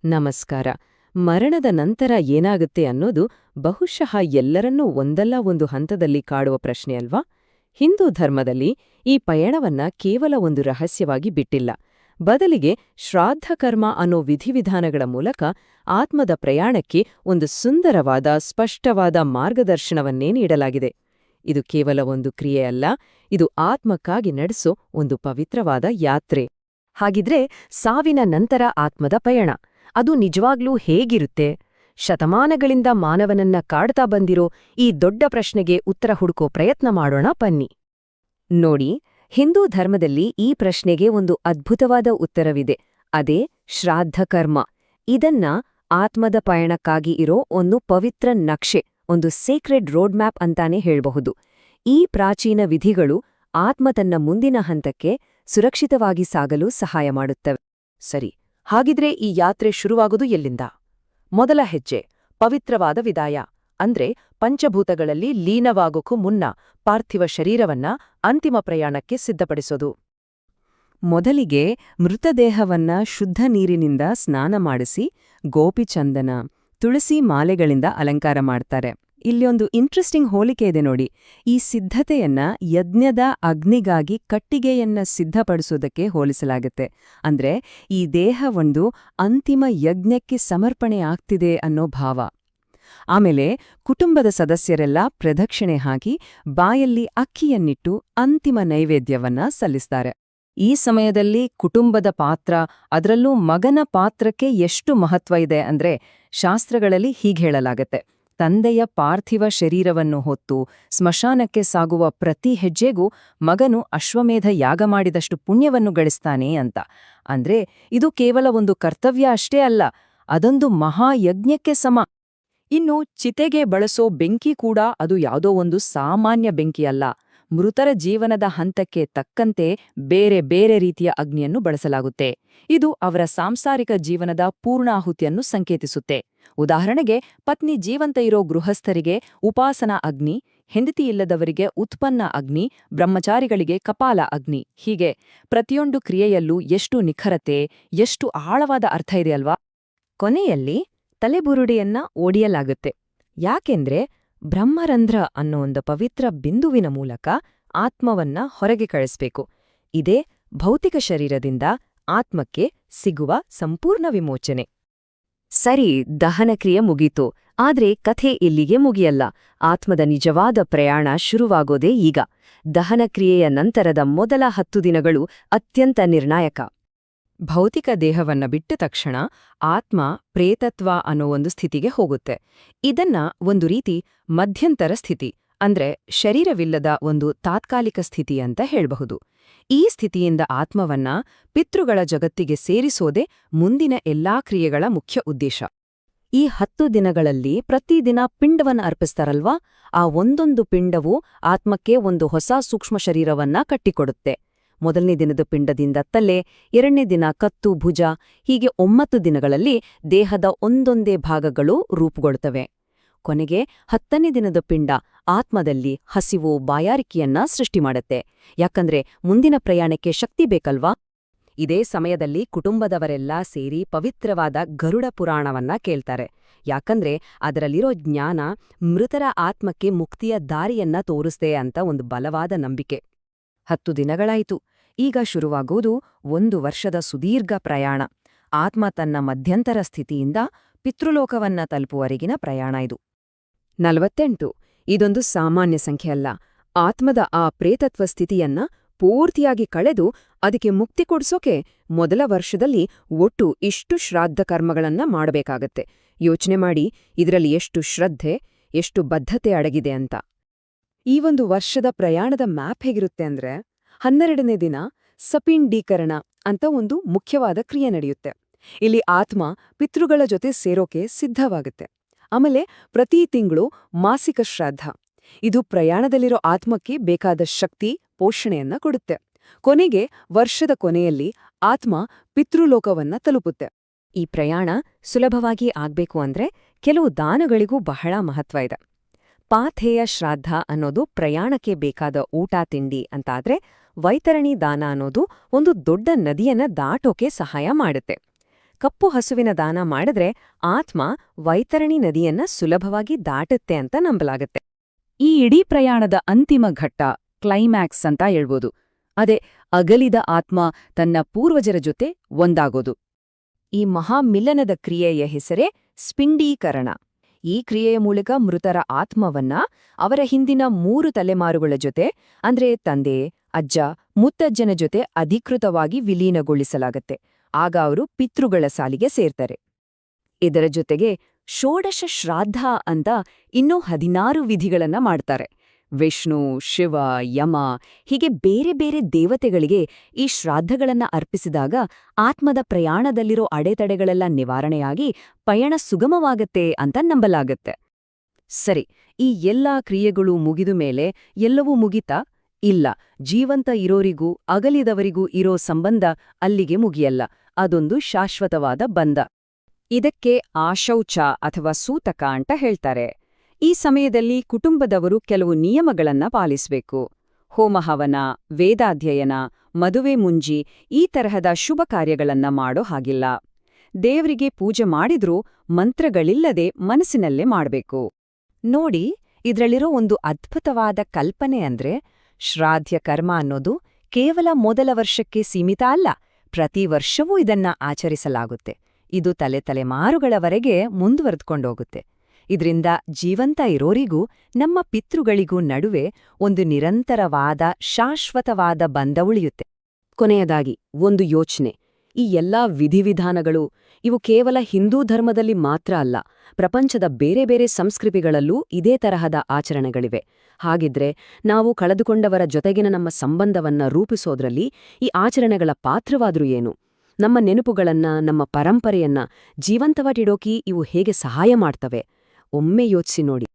ನಮಸ್ಕಾರ. ಮರಣದ ನಂತರ ಏನಾಗುತ್ತೆ ಅನ್ನೋದು ಬಹುಶಃ ಎಲ್ಲರನ್ನೂ ಒಂದಲ್ಲ ಒಂದು ಹಂತದಲ್ಲಿ ಕಾಡುವ ಪ್ರಶ್ನೆ ಅಲ್ವಾ? ಹಿಂದೂ ಧರ್ಮದಲ್ಲಿ ಈ ಪಯಣವನ್ನ ಕೇವಲ ಒಂದು ರಹಸ್ಯವಾಗಿ ಬಿಟ್ಟಿಲ್ಲ. ಬದಲಿಗೆ ಶ್ರಾದ್ದ ಕರ್ಮ ಅನ್ನೋ ವಿಧಿವಿಧಾನಗಳ ಮೂಲಕ ಆತ್ಮದ ಪ್ರಯಾಣಕ್ಕೆ ಒಂದು ಸುಂದರವಾದ ಸ್ಪಷ್ಟವಾದ ಮಾರ್ಗದರ್ಶನವನ್ನೇ ನೀಡಲಾಗಿದೆ. ಇದು ಕೇವಲ ಒಂದು ಕ್ರಿಯೆ ಅಲ್ಲ, ಇದು ಆತ್ಮಕ್ಕಾಗಿ ನಡೆಸೋ ಒಂದು ಪವಿತ್ರವಾದ ಯಾತ್ರೆ. ಹಾಗಿದ್ರೆ ಸಾವಿನ ನಂತರ ಆತ್ಮದ ಪಯಣ ಅದು ನಿಜವಾಗ್ಲೂ ಹೇಗಿರುತ್ತೆ? ಶತಮಾನಗಳಿಂದ ಮಾನವನನ್ನ ಕಾಡ್ತಾ ಬಂದಿರೋ ಈ ದೊಡ್ಡ ಪ್ರಶ್ನೆಗೆ ಉತ್ತರ ಹುಡುಕೋ ಪ್ರಯತ್ನ ಮಾಡೋಣ ಬನ್ನಿ. ನೋಡಿ, ಹಿಂದೂ ಧರ್ಮದಲ್ಲಿ ಈ ಪ್ರಶ್ನೆಗೆ ಒಂದು ಅದ್ಭುತವಾದ ಉತ್ತರವಿದೆ. ಅದೇ ಶ್ರಾದ್ದ ಕರ್ಮ. ಇದನ್ನ ಆತ್ಮದ ಪಯಣಕ್ಕಾಗಿ ಇರೋ ಒಂದು ಪವಿತ್ರ ನಕ್ಷೆ, ಒಂದು ಸೇಕ್ರೆಡ್ ರೋಡ್ ಮ್ಯಾಪ್ ಅಂತಾನೆ ಹೇಳ್ಬಹುದು. ಈ ಪ್ರಾಚೀನ ವಿಧಿಗಳು ಆತ್ಮ ತನ್ನ ಮುಂದಿನ ಹಂತಕ್ಕೆ ಸುರಕ್ಷಿತವಾಗಿ ಸಾಗಲು ಸಹಾಯ ಮಾಡುತ್ತವೆ. ಸರಿ, ಹಾಗಿದ್ರೆ ಈ ಯಾತ್ರೆ ಶುರುವಾಗೋದು ಎಲ್ಲಿಂದ? ಮೊದಲ ಹೆಜ್ಜೆ ಪವಿತ್ರವಾದ ವಿದಾಯ, ಅಂದ್ರೆ ಪಂಚಭೂತಗಳಲ್ಲಿ ಲೀನವಾಗೋಕ್ಕೂ ಮುನ್ನ ಪಾರ್ಥಿವ ಶರೀರವನ್ನ ಅಂತಿಮ ಪ್ರಯಾಣಕ್ಕೆ ಸಿದ್ಧಪಡಿಸೋದು. ಮೊದಲಿಗೆ ಮೃತದೇಹವನ್ನ ಶುದ್ಧ ನೀರಿನಿಂದ ಸ್ನಾನ ಮಾಡಿಸಿ ಗೋಪಿಚಂದನ, ತುಳಸಿ ಮಾಲೆಗಳಿಂದ ಅಲಂಕಾರ ಮಾಡ್ತಾರೆ. ಇಲ್ಲಿ ಒಂದು ಇಂಟ್ರೆಸ್ಟಿಂಗ್ ಹೋಲಿಕೆ ಇದೆ ನೋಡಿ. ಈ ಸಿದ್ಧತೆಯನ್ನ ಯಜ್ಞದ ಅಗ್ನಿಗಾಗಿ ಕಟ್ಟಿಗೆಯನ್ನ ಸಿದ್ಧಪಡಿಸೋದಕ್ಕೆ ಹೋಲಿಸಲಾಗುತ್ತೆ. ಅಂದ್ರೆ ಈ ದೇಹ ಒಂದು ಅಂತಿಮ ಯಜ್ಞಕ್ಕೆ ಸಮರ್ಪಣೆ ಆಗ್ತಿದೆ ಅನ್ನೋ ಭಾವ. ಆಮೇಲೆ ಕುಟುಂಬದ ಸದಸ್ಯರೆಲ್ಲ ಪ್ರದಕ್ಷಿಣೆ ಹಾಕಿ ಬಾಯಲ್ಲಿ ಅಕ್ಕಿಯನ್ನಿಟ್ಟು ಅಂತಿಮ ನೈವೇದ್ಯವನ್ನ ಸಲ್ಲಿಸ್ತಾರೆ. ಈ ಸಮಯದಲ್ಲಿ ಕುಟುಂಬದ ಪಾತ್ರ, ಅದರಲ್ಲೂ ಮಗನ ಪಾತ್ರಕ್ಕೆ ಎಷ್ಟು ಮಹತ್ವ ಇದೆ ಅಂದ್ರೆ ಶಾಸ್ತ್ರಗಳಲ್ಲಿ ಹೀಗೇಳಲಾಗತ್ತೆ: ತಂದೆಯ ಪಾರ್ಥಿವ ಶರೀರವನ್ನು ಹೊತ್ತು ಸ್ಮಶಾನಕ್ಕೆ ಸಾಗುವ ಪ್ರತಿ ಹೆಜ್ಜೆಗೂ ಮಗನು ಅಶ್ವಮೇಧ ಯಾಗ ಮಾಡಿದಷ್ಟು ಪುಣ್ಯವನ್ನು ಗಳಿಸ್ತಾನೆ ಅಂತ. ಅಂದ್ರೆ ಇದು ಕೇವಲ ಒಂದು ಕರ್ತವ್ಯ ಅಷ್ಟೇ ಅಲ್ಲ, ಅದೊಂದು ಮಹಾಯಜ್ಞಕ್ಕೆ ಸಮ. ಇನ್ನು ಚಿತೆಗೆ ಬಳಸೋ ಬೆಂಕಿ ಕೂಡ ಅದು ಯಾವುದೋ ಒಂದು ಸಾಮಾನ್ಯ ಬೆಂಕಿ ಅಲ್ಲ. ಮೃತರ ಜೀವನದ ಹಂತಕ್ಕೆ ತಕ್ಕಂತೆ ಬೇರೆ ಬೇರೆ ರೀತಿಯ ಅಗ್ನಿಯನ್ನು ಬಳಸಲಾಗುತ್ತೆ. ಇದು ಅವರ ಸಾಂಸಾರಿಕ ಜೀವನದ ಪೂರ್ಣಾಹುತಿಯನ್ನು ಸಂಕೇತಿಸುತ್ತೆ. ಉದಾಹರಣೆಗೆ, ಪತ್ನಿ ಜೀವಂತ ಇರೋ ಗೃಹಸ್ಥರಿಗೆ ಉಪಾಸನಾ ಅಗ್ನಿ, ಹೆಂಡತಿಯಿಲ್ಲದವರಿಗೆ ಉತ್ಪನ್ನ ಅಗ್ನಿ, ಬ್ರಹ್ಮಚಾರಿಗಳಿಗೆ ಕಪಾಲ ಅಗ್ನಿ. ಹೀಗೆ ಪ್ರತಿಯೊಂದು ಕ್ರಿಯೆಯಲ್ಲೂ ಎಷ್ಟು ನಿಖರತೆ, ಎಷ್ಟು ಆಳವಾದ ಅರ್ಥ ಇದೆಯಲ್ವಾ? ಕೊನೆಯಲ್ಲಿ ತಲೆಬುರುಡೆಯನ್ನ ಓಡಿಯಲಾಗುತ್ತೆ. ಯಾಕೆಂದ್ರೆ ಬ್ರಹ್ಮರಂಧ್ರ ಅನ್ನೋ ಒಂದು ಪವಿತ್ರ ಬಿಂದುವಿನ ಮೂಲಕ ಆತ್ಮವನ್ನ ಹೊರಗೆ ಕಳಿಸ್ಬೇಕು. ಇದೇ ಭೌತಿಕ ಶರೀರದಿಂದ ಆತ್ಮಕ್ಕೆ ಸಿಗುವ ಸಂಪೂರ್ಣ ವಿಮೋಚನೆ. ಸರಿ, ದಹನಕ್ರಿಯೆ ಮುಗೀತು. ಆದ್ರೆ ಕಥೆ ಇಲ್ಲಿಗೆ ಮುಗಿಯಲ್ಲ. ಆತ್ಮದ ನಿಜವಾದ ಪ್ರಯಾಣ ಶುರುವಾಗೋದೇ ಈಗ. ದಹನಕ್ರಿಯೆಯ ನಂತರದ ಮೊದಲ 10 ದಿನಗಳು ಅತ್ಯಂತ ನಿರ್ಣಾಯಕ. ಭೌತಿಕ ದೇಹವನ್ನ ಬಿಟ್ಟ ತಕ್ಷಣ ಆತ್ಮ ಪ್ರೇತತ್ವ ಅನ್ನೋ ಒಂದು ಸ್ಥಿತಿಗೆ ಹೋಗುತ್ತೆ. ಇದನ್ನ ಒಂದು ರೀತಿ ಮಧ್ಯಂತರ ಸ್ಥಿತಿ, ಅಂದ್ರೆ ಶರೀರವಿಲ್ಲದ ಒಂದು ತಾತ್ಕಾಲಿಕ ಸ್ಥಿತಿ ಅಂತ ಹೇಳ್ಬಹುದು. ಈ ಸ್ಥಿತಿಯಿಂದ ಆತ್ಮವನ್ನ ಪಿತೃಗಳ ಜಗತ್ತಿಗೆ ಸೇರಿಸೋದೇ ಮುಂದಿನ ಎಲ್ಲಾ ಕ್ರಿಯೆಗಳ ಮುಖ್ಯ ಉದ್ದೇಶ. ಈ 10 ದಿನಗಳಲ್ಲಿ ಪ್ರತಿದಿನ ಪಿಂಡವನ್ನ ಅರ್ಪಿಸ್ತಾರಲ್ವಾ? ಆ ಒಂದೊಂದು ಪಿಂಡವೂ ಆತ್ಮಕ್ಕೆ ಒಂದು ಹೊಸ ಸೂಕ್ಷ್ಮ ಶರೀರವನ್ನ ಕಟ್ಟಿಕೊಡುತ್ತೆ. ಮೊದಲನೇ ದಿನದ ಪಿಂಡದಿಂದ ತಲೆ, 2ನೇ ದಿನ ಕತ್ತು, ಭುಜ, ಹೀಗೆ 9 ದಿನಗಳಲ್ಲಿ ದೇಹದ ಒಂದೊಂದೇ ಭಾಗಗಳು ರೂಪುಗೊಳ್ತವೆ. ಕೊನೆಗೆ 10ನೇ ದಿನದ ಪಿಂಡ ಆತ್ಮದಲ್ಲಿ ಹಸಿವು, ಬಾಯಾರಿಕೆಯನ್ನ ಸೃಷ್ಟಿ ಮಾಡುತ್ತೆ. ಯಾಕಂದ್ರೆ ಮುಂದಿನ ಪ್ರಯಾಣಕ್ಕೆ ಶಕ್ತಿ ಬೇಕಲ್ವಾ? ಇದೇ ಸಮಯದಲ್ಲಿ ಕುಟುಂಬದವರೆಲ್ಲ ಸೇರಿ ಪವಿತ್ರವಾದ ಗರುಡ ಪುರಾಣವನ್ನ ಕೇಳ್ತಾರೆ. ಯಾಕಂದ್ರೆ ಅದರಲ್ಲಿರೋ ಜ್ಞಾನ ಮೃತರ ಆತ್ಮಕ್ಕೆ ಮುಕ್ತಿಯ ದಾರಿಯನ್ನ ತೋರಿಸ್ತೆ ಅಂತ ಒಂದು ಬಲವಾದ ನಂಬಿಕೆ. 10 ದಿನಗಳಾಯಿತು. ಈಗ ಶುರುವಾಗೋದು 1 ವರ್ಷದ ಸುದೀರ್ಘ ಪ್ರಯಾಣ. ಆತ್ಮ ತನ್ನ ಮಧ್ಯಂತರ ಸ್ಥಿತಿಯಿಂದ ಪಿತೃಲೋಕವನ್ನ ತಲುಪುವರೆಗಿನ ಪ್ರಯಾಣ ಇದು. 48 ಇದೊಂದು ಸಾಮಾನ್ಯ ಸಂಖ್ಯೆಯಲ್ಲ. ಆತ್ಮದ ಆ ಪ್ರೇತತ್ವ ಸ್ಥಿತಿಯನ್ನ ಪೂರ್ತಿಯಾಗಿ ಕಳೆದು ಅದಕ್ಕೆ ಮುಕ್ತಿ ಕೊಡ್ಸೋಕೆ ಮೊದಲ ವರ್ಷದಲ್ಲಿ ಒಟ್ಟು ಇಷ್ಟು ಶ್ರಾದ್ದ ಕರ್ಮಗಳನ್ನ ಮಾಡಬೇಕಾಗತ್ತೆ. ಯೋಚನೆ ಮಾಡಿ, ಇದರಲ್ಲಿ ಎಷ್ಟು ಶ್ರದ್ಧೆ, ಎಷ್ಟು ಬದ್ಧತೆ ಅಡಗಿದೆ ಅಂತ. ಈ ಒಂದು ವರ್ಷದ ಪ್ರಯಾಣದ ಮ್ಯಾಪ್ ಹೇಗಿರುತ್ತೆ ಅಂದ್ರೆ, 12ನೇ ದಿನ ಸಪಿಂಡೀಕರಣ ಅಂತ ಒಂದು ಮುಖ್ಯವಾದ ಕ್ರಿಯೆ ನಡೆಯುತ್ತೆ. ಇಲ್ಲಿ ಆತ್ಮ ಪಿತೃಗಳ ಜೊತೆ ಸೇರೋಕೆ ಸಿದ್ಧವಾಗುತ್ತೆ. ಆಮೇಲೆ ಪ್ರತಿ ತಿಂಗಳು ಮಾಸಿಕ ಶ್ರಾದ್ದ. ಇದು ಪ್ರಯಾಣದಲ್ಲಿರೋ ಆತ್ಮಕ್ಕೆ ಬೇಕಾದ ಶಕ್ತಿ, ಪೋಷಣೆಯನ್ನ ಕೊಡುತ್ತೆ. ಕೊನೆಗೆ ವರ್ಷದ ಕೊನೆಯಲ್ಲಿ ಆತ್ಮ ಪಿತೃಲೋಕವನ್ನ ತಲುಪುತ್ತೆ. ಈ ಪ್ರಯಾಣ ಸುಲಭವಾಗಿ ಆಗ್ಬೇಕು ಅಂದ್ರೆ ಕೆಲವು ದಾನಗಳಿಗೂ ಬಹಳ ಮಹತ್ವ ಇದೆ. ಪಾಥೇಯ ಶ್ರಾದ್ದ ಅನ್ನೋದು ಪ್ರಯಾಣಕ್ಕೆ ಬೇಕಾದ ಊಟ ತಿಂಡಿ ಅಂತಾದ್ರೆ, ವೈತರಣಿ ದಾನ ಅನ್ನೋದು ಒಂದು ದೊಡ್ಡ ನದಿಯನ್ನ ದಾಟೋಕೆ ಸಹಾಯ ಮಾಡುತ್ತೆ. ಕಪ್ಪು ಹಸುವಿನ ದಾನ ಮಾಡಿದ್ರೆ ಆತ್ಮ ವೈತರಣಿ ನದಿಯನ್ನ ಸುಲಭವಾಗಿ ದಾಟುತ್ತೆ ಅಂತ ನಂಬಲಾಗತ್ತೆ. ಈ ಇಡೀ ಪ್ರಯಾಣದ ಅಂತಿಮ ಘಟ್ಟ ಕ್ಲೈಮ್ಯಾಕ್ಸ್ ಅಂತ ಹೇಳ್ಬೋದು. ಅದೇ ಅಗಲಿದ ಆತ್ಮ ತನ್ನ ಪೂರ್ವಜರ ಜೊತೆ ಒಂದಾಗೋದು. ಈ ಮಹಾಮಿಲನದ ಕ್ರಿಯೆಯ ಹೆಸರೇ ಸ್ಪಿಂಡೀಕರಣ. ಈ ಕ್ರಿಯೆಯ ಮೂಲಕ ಮೃತರ ಆತ್ಮವನ್ನ ಅವರ ಹಿಂದಿನ 3 ತಲೆಮಾರುಗಳ ಜೊತೆ ಅಂದ್ರೆ ತಂದೆ, ಅಜ್ಜ, ಮುತ್ತಜ್ಜನ ಜೊತೆ ಅಧಿಕೃತವಾಗಿ ವಿಲೀನಗೊಳಿಸಲಾಗತ್ತೆ. ಆಗ ಅವರು ಪಿತೃಗಳ ಸಾಲಿಗೆ ಸೇರ್ತಾರೆ. ಇದರ ಜೊತೆಗೆ ಷೋಡಶ ಶ್ರಾದ್ದ ಅಂತ ಇನ್ನೂ 16 ವಿಧಿಗಳನ್ನ ಮಾಡ್ತಾರೆ. ವಿಷ್ಣು, ಶಿವ, ಯಮ ಹೀಗೆ ಬೇರೆ ಬೇರೆ ದೇವತೆಗಳಿಗೆ ಈ ಶ್ರಾದ್ದಗಳನ್ನ ಅರ್ಪಿಸಿದಾಗ ಆತ್ಮದ ಪ್ರಯಾಣದಲ್ಲಿರೋ ಅಡೆತಡೆಗಳೆಲ್ಲ ನಿವಾರಣೆಯಾಗಿ ಪಯಣ ಸುಗಮವಾಗತ್ತೆ ಅಂತ ನಂಬಲಾಗತ್ತೆ. ಸರಿ, ಈ ಎಲ್ಲಾ ಕ್ರಿಯೆಗಳು ಮುಗಿದ ಮೇಲೆ ಎಲ್ಲವೂ ಮುಗಿತಾ? ಇಲ್ಲ. ಜೀವಂತ ಇರೋರಿಗೂ ಅಗಲಿದವರಿಗೂ ಇರೋ ಸಂಬಂಧ ಅಲ್ಲಿಗೆ ಮುಗಿಯಲ್ಲ. ಅದೊಂದು ಶಾಶ್ವತವಾದ ಬಂಧ. ಇದಕ್ಕೆ ಆಶೌಚ ಅಥವಾ ಸೂತಕ ಅಂತ ಹೇಳ್ತಾರೆ. ಈ ಸಮಯದಲ್ಲಿ ಕುಟುಂಬದವರು ಕೆಲವು ನಿಯಮಗಳನ್ನ ಪಾಲಿಸಬೇಕು. ಹೋಮಹವನ, ವೇದಾಧ್ಯಯನ, ಮದುವೆ ಮುಂಜಿ ಈ ತರಹದ ಶುಭ ಕಾರ್ಯಗಳನ್ನ ಮಾಡೋ ಹಾಗಿಲ್ಲ. ದೇವರಿಗೆ ಪೂಜೆ ಮಾಡಿದ್ರೂ ಮಂತ್ರಗಳಿಲ್ಲದೆ ಮನಸ್ಸಿನಲ್ಲೇ ಮಾಡಬೇಕು. ನೋಡಿ, ಇದ್ರಲ್ಲಿರೋ ಒಂದು ಅದ್ಭುತವಾದ ಕಲ್ಪನೆ ಅಂದ್ರೆ ಶ್ರಾದ್ಯ ಕರ್ಮ ಅನ್ನೋದು ಕೇವಲ ಮೊದಲ ವರ್ಷಕ್ಕೆ ಸೀಮಿತ ಅಲ್ಲ. ಪ್ರತಿ ವರ್ಷವೂ ಇದನ್ನ ಆಚರಿಸಲಾಗುತ್ತೆ. ಇದು ತಲೆಮಾರುಗಳವರೆಗೆ ಮುಂದುವರೆದುಕೊಂಡೋಗುತ್ತೆ. ಇದರಿಂದ ಜೀವಂತ ಇರೋರಿಗೂ ನಮ್ಮ ಪಿತೃಗಳಿಗೂ ನಡುವೆ ಒಂದು ನಿರಂತರವಾದ ಶಾಶ್ವತವಾದ ಬಂಧ ಉಳಿಯುತ್ತೆ. ಕೊನೆಯದಾಗಿ ಒಂದು ಯೋಚನೆ. ಈ ಎಲ್ಲಾ ವಿಧಿವಿಧಾನಗಳು ಇವು ಕೇವಲ ಹಿಂದೂ ಧರ್ಮದಲ್ಲಿ ಮಾತ್ರ ಅಲ್ಲ, ಪ್ರಪಂಚದ ಬೇರೆ ಬೇರೆ ಸಂಸ್ಕೃತಿಗಳಲ್ಲೂ ಇದೇ ತರಹದ ಆಚರಣೆಗಳಿವೆ. ಹಾಗಿದ್ರೆ ನಾವು ಕಳೆದುಕೊಂಡವರ ಜೊತೆಗಿನ ನಮ್ಮ ಸಂಬಂಧವನ್ನ ರೂಪಿಸೋದ್ರಲ್ಲಿ ಈ ಆಚರಣೆಗಳ ಪಾತ್ರವಾದ್ರೂ ಏನು? ನಮ್ಮ ನೆನಪುಗಳನ್ನ, ನಮ್ಮ ಪರಂಪರೆಯನ್ನ ಜೀವಂತವಾಗಿಡೋಕಿ ಇವು ಹೇಗೆ ಸಹಾಯ ಮಾಡ್ತವೆ? ಒಮ್ಮೆ ಯೋಚಿಸಿ ನೋಡಿ.